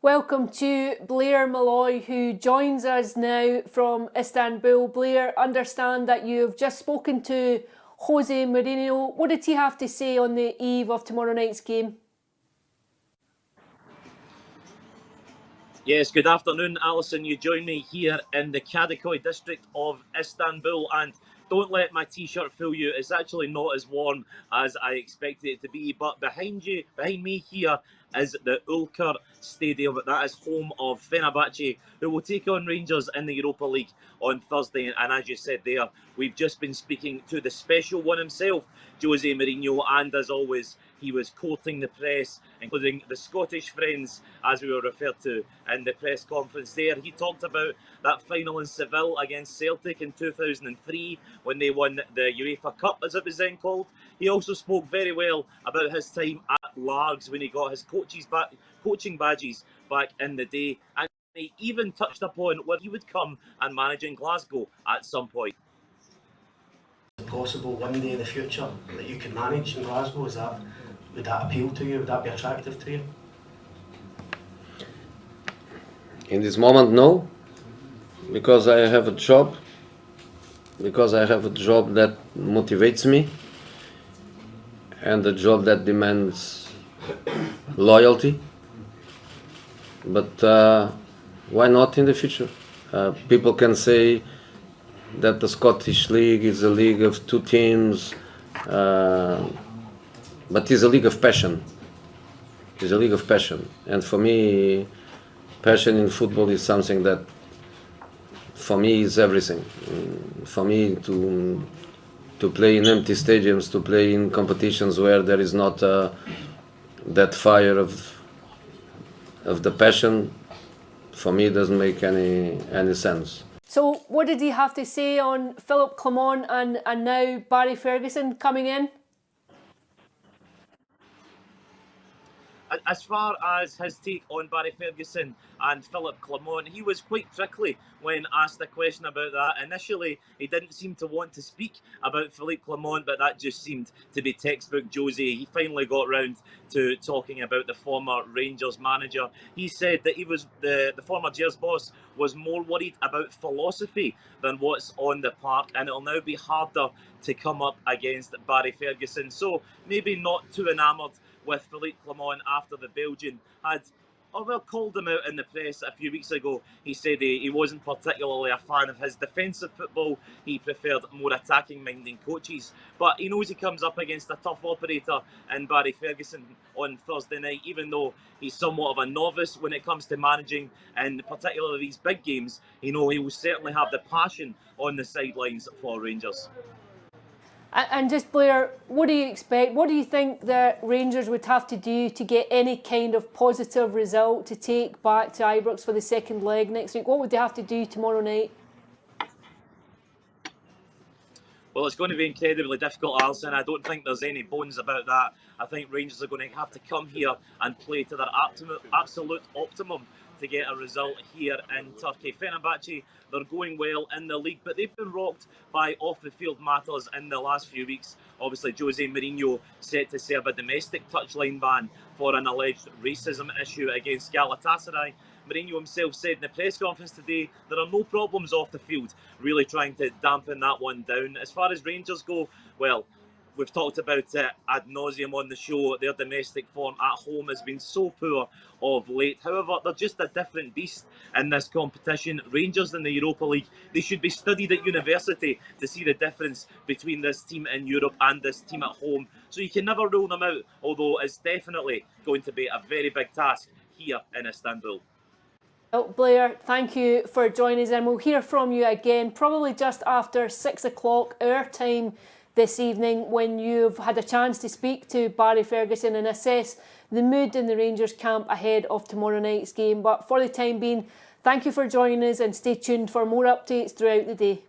Welcome to Blair Malloy, who joins us now from Istanbul. Blair, understand that you've just spoken to Jose Mourinho. What did he have to say on the eve of tomorrow night's game? Yes, good afternoon, Alison. You join me here in the Kadıköy district of Istanbul, and don't let my t-shirt fool you. It's actually not as warm as I expected it to be, but behind me here is the Ülker Stadium. That is home of Fenerbahce, who will take on Rangers in the Europa League on Thursday. And as you said there, we've just been speaking to the special one himself, Jose Mourinho, and as always, he was courting the press, including the Scottish friends, as we were referred to in the press conference there. He talked about that final in Seville against Celtic in 2003 when they won the UEFA Cup, as it was then called. He also spoke very well about his time at Largs when he got his coaching badges back in the day. And he even touched upon where he would come and manage in Glasgow at some point. Possible one day in the future that you can manage in Glasgow? Would that appeal to you? Would that be attractive to you? In this moment, no, because I have a job. Because I have a job that motivates me, and a job that demands loyalty. But why not in the future? People can say that the Scottish League is a league of two teams, but it's a league of passion. It's a league of passion, and for me, passion in football is something that, for me, is everything. For me, to play in empty stadiums, to play in competitions where there is not that fire of the passion, for me, it doesn't make any sense. So what did he have to say on Philippe Clement and now Barry Ferguson coming in? As far as his take on Barry Ferguson and Philippe Clement, he was quite prickly when asked a question about that. Initially, he didn't seem to want to speak about Philippe Clement, but that just seemed to be textbook Jose. He finally got round to talking about the former Rangers manager. He said that he was the former Gers boss was more worried about philosophy than what's on the park, and it'll now be harder to come up against Barry Ferguson. So maybe not too enamoured with Philippe Clement after the Belgian had called him out in the press a few weeks ago. He said he wasn't particularly a fan of his defensive football. He preferred more attacking-minded coaches. But he knows he comes up against a tough operator in Barry Ferguson on Thursday night, even though he's somewhat of a novice when it comes to managing, and particularly these big games. He will certainly have the passion on the sidelines for Rangers. And just, Blair, what do you expect? What do you think that Rangers would have to do to get any kind of positive result to take back to Ibrox for the second leg next week? What would they have to do tomorrow night? Well, it's going to be incredibly difficult, Alison. I don't think there's any bones about that. I think Rangers are going to have to come here and play to their absolute optimum to get a result here in Turkey. Fenerbahce, they're going well in the league, but they've been rocked by off-the-field matters in the last few weeks. Obviously, Jose Mourinho set to serve a domestic touchline ban for an alleged racism issue against Galatasaray. Mourinho himself said in the press conference today there are no problems off the field, really trying to dampen that one down. As far as Rangers go, well, we've talked about it ad nauseum on the show. Their domestic form at home has been so poor of late. However, they're just a different beast in this competition. Rangers in the Europa League, they should be studied at university to see the difference between this team in Europe and this team at home. So you can never rule them out, although it's definitely going to be a very big task here in Istanbul. Well, Blair, thank you for joining us, and we'll hear from you again probably just after 6 o'clock our time this evening, when you've had a chance to speak to Barry Ferguson and assess the mood in the Rangers camp ahead of tomorrow night's game. But for the time being, thank you for joining us, and stay tuned for more updates throughout the day.